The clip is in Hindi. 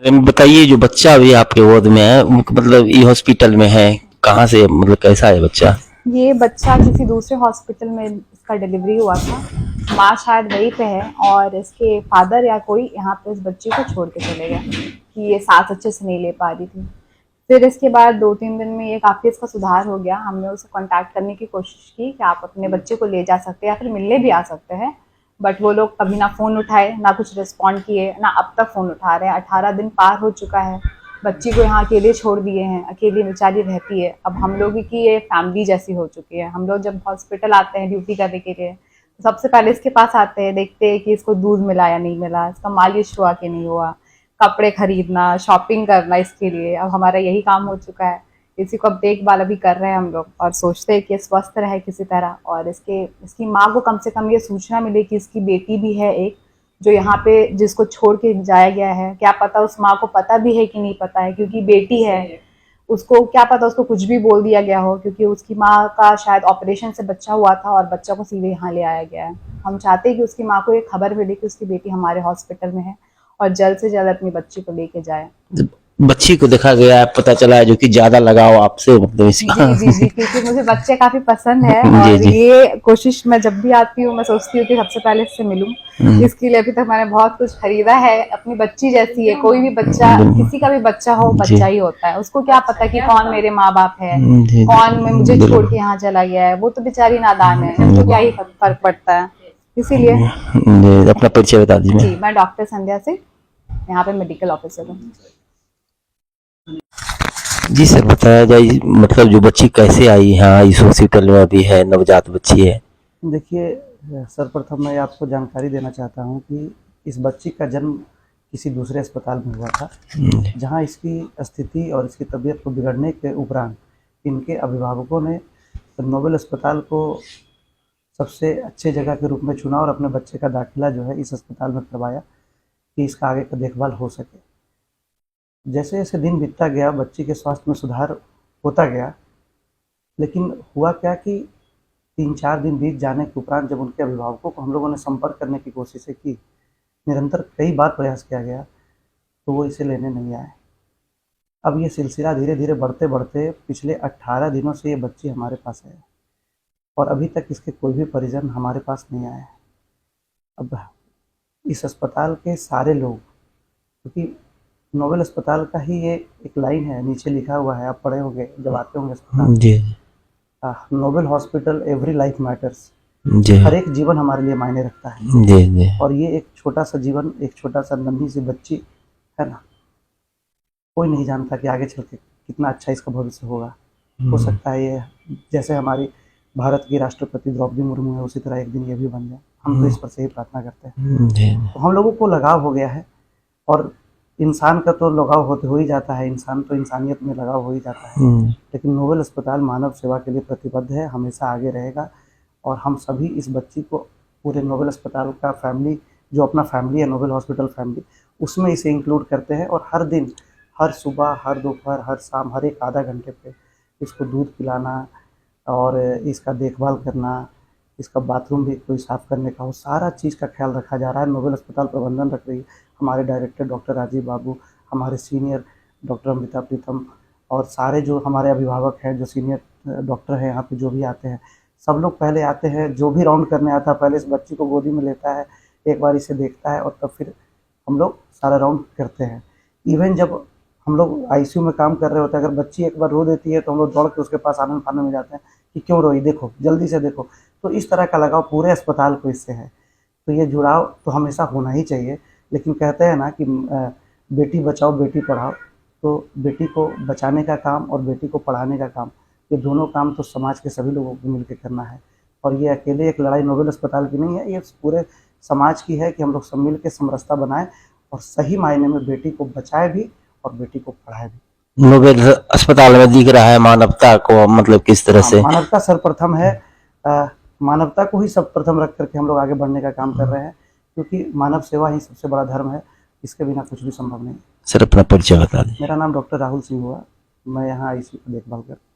बताइए, जो बच्चा अभी आपके गोद में है, मतलब ये हॉस्पिटल में है, कहाँ से, मतलब कैसा है बच्चा? ये बच्चा किसी दूसरे हॉस्पिटल में इसका डिलीवरी हुआ था। माँ शायद वहीं पे है और इसके फादर या कोई यहाँ पे इस बच्चे को छोड़ के चले गए कि ये सांस अच्छे से नहीं ले पा रही थी। फिर इसके बाद 2-3 दिन में ये काफ़ी इसका सुधार हो गया। हमने उसे कॉन्टैक्ट करने की कोशिश की कि आप अपने बच्चे को ले जा सकते हैं या फिर मिलने भी आ सकते हैं, बट वो लोग कभी ना फ़ोन उठाए, ना कुछ रिस्पॉन्ड किए, ना अब तक फ़ोन उठा रहे हैं। 18 दिन पार हो चुका है, बच्ची को यहाँ अकेले छोड़ दिए हैं, अकेली बेचारी रहती है। अब हम लोग की ये फैमिली जैसी हो चुकी है। हम लोग जब हॉस्पिटल आते हैं ड्यूटी करने के लिए, तो सबसे पहले इसके पास आते हैं, देखते हैं कि इसको दूध मिला या नहीं मिला, इसका मालिश हुआ कि नहीं हुआ, कपड़े खरीदना, शॉपिंग करना इसके लिए। अब हमारा यही काम हो चुका है। इसी को अब देखभाल अभी कर रहे हैं हम लोग और सोचते हैं कि ये स्वस्थ रहे किसी तरह, और इसकी माँ को कम से कम ये सूचना मिले कि इसकी बेटी भी है एक, जो यहाँ पे जिसको छोड़ के जाया गया है। क्या पता उस माँ को पता भी है कि नहीं पता है, क्योंकि बेटी है, उसको क्या पता उसको कुछ भी बोल दिया गया हो, क्योंकि उसकी माँ का शायद ऑपरेशन से बच्चा हुआ था और बच्चा को सीधे यहाँ ले आया गया है। हम चाहते हैं कि उसकी माँ को ये खबर मिले कि उसकी बेटी हमारे हॉस्पिटल में है और जल्द से जल्द अपनी बच्ची को लेके जाए। बच्ची को देखा गया है, पता चला है, जो कि ज्यादा लगाव आपसे, मतलब जी इसका। जी जी, क्योंकि मुझे बच्चे काफी पसंद है जी और जी। ये कोशिश मैं जब भी आती हूँ मैं सोचती हूँ कि सबसे पहले इससे मिलूं। इसके लिए अभी तक मैंने बहुत कुछ खरीदा है। अपनी बच्ची जैसी है। कोई भी बच्चा, किसी का भी बच्चा हो, जी बच्चा ही होता है। उसको क्या पता कि कौन मेरे माँ बाप है, जी। कौन मैं मुझे छोड़ बिल्कुल। के यहाँ चला गया है। वो तो बेचारी नादान है, उसको क्या ही फर्क पड़ता है। इसीलिए जी, अपना परिचय बता दीजिए। जी, मैं डॉक्टर संध्या सिंह, यहाँ पे मेडिकल ऑफिसर हूँ। जी सर, बताया जाए, मतलब जो बच्ची कैसे आई यहाँ इस हॉस्पिटल में, अभी है, नवजात बच्ची है। देखिए, सर्वप्रथम मैं आपको जानकारी देना चाहता हूँ कि इस बच्ची का जन्म किसी दूसरे अस्पताल में हुआ था, जहाँ इसकी स्थिति और इसकी तबीयत को बिगड़ने के उपरांत इनके अभिभावकों ने नोबेल अस्पताल को सबसे अच्छे जगह के रूप में चुना और अपने बच्चे का दाखिला जो है इस अस्पताल में करवाया कि इसका आगे का देखभाल हो सके। जैसे जैसे दिन बीतता गया, बच्ची के स्वास्थ्य में सुधार होता गया, लेकिन हुआ क्या कि 3-4 दिन बीत जाने के उपरांत जब उनके अभिभावकों को हम लोगों ने संपर्क करने की कोशिशें की, निरंतर कई बार प्रयास किया गया, तो वो इसे लेने नहीं आए। अब ये सिलसिला धीरे धीरे बढ़ते बढ़ते पिछले 18 दिनों से ये बच्ची हमारे पास है और अभी तक इसके कोई भी परिजन हमारे पास नहीं आए हैं। अब इस अस्पताल के सारे लोग, क्योंकि नोबेल अस्पताल का ही ये एक लाइन है, नीचे लिखा हुआ है, आप पढ़े होंगे जब आते होंगे अस्पताल, जी Noble hospital every life matters. जी हर एक जीवन हमारे लिए मायने रखता है जी जी। और ये एक छोटा सा जीवन, एक छोटा सा नन्ही सी बच्ची है ना, कोई नहीं जानता कि आगे चल के कितना अच्छा इसका भविष्य होगा। हो सकता है ये जैसे हमारी भारत की राष्ट्रपति द्रौपदी मुर्मू है, उसी तरह एक दिन ये भी बन जाए। हम तो इस पर से ही प्रार्थना करते हैं। जी तो हम लोगों को लगाव हो गया है और इंसान का तो लगाव होते हो ही जाता है, इंसान तो इंसानियत में लगाव हो ही जाता है, लेकिन नोबेल अस्पताल मानव सेवा के लिए प्रतिबद्ध है, हमेशा आगे रहेगा और हम सभी इस बच्ची को पूरे नोबेल अस्पताल का फैमिली, जो अपना फैमिली है नोबेल हॉस्पिटल फैमिली, उसमें इसे इंक्लूड करते हैं और हर दिन, हर सुबह, हर दोपहर, हर शाम, हर एक आधा घंटे पे इसको दूध पिलाना और इसका देखभाल करना, इसका बाथरूम भी कोई साफ़ करने का हो, सारा चीज़ का ख्याल रखा जा रहा है। नोबेल अस्पताल प्रबंधन रख रही है, हमारे डायरेक्टर डॉक्टर राजीव बाबू, हमारे सीनियर डॉक्टर अमृता प्रीतम और सारे जो हमारे अभिभावक हैं, जो सीनियर डॉक्टर हैं यहाँ पे जो भी आते हैं, सब लोग पहले आते हैं। जो भी राउंड करने आता है पहले इस बच्ची को गोदी में लेता है, एक बार इसे देखता है और तब फिर हम लोग सारा राउंड करते हैं। इवन जब हम लोग आईसीयू में काम कर रहे होते हैं, अगर बच्ची एक बार रो देती है तो हम लोग दौड़ के उसके पास आनन फानन में जाते हैं कि क्यों रोई, देखो जल्दी से देखो। तो इस तरह का लगाव पूरे अस्पताल को इससे है। तो ये जुड़ाव तो हमेशा होना ही चाहिए, लेकिन कहते हैं ना कि बेटी बचाओ बेटी पढ़ाओ, तो बेटी को बचाने का काम और बेटी को पढ़ाने का काम, ये दोनों काम तो समाज के सभी लोगों को मिलकर करना है। और ये अकेले एक लड़ाई नोबेल अस्पताल की नहीं है, ये पूरे समाज की है कि हम लोग सब मिल के समरसता बनाएं और सही मायने में बेटी को बचाए भी और बेटी को पढ़ाए भी। नोबेल अस्पताल में दिख रहा है मानवता को, मतलब किस तरह हाँ, से। मानवता सर्वप्रथम है। मानवता को ही सब प्रथम रख करके हम लोग आगे बढ़ने का काम कर रहे हैं, क्योंकि मानव सेवा ही सबसे बड़ा धर्म है, इसके बिना कुछ भी संभव नहीं। सर, अपना परिचय बता दीजिए। मेरा नाम डॉक्टर राहुल सिंह हुआ, मैं यहाँ आईसीयू की देखभाल करता हूँ।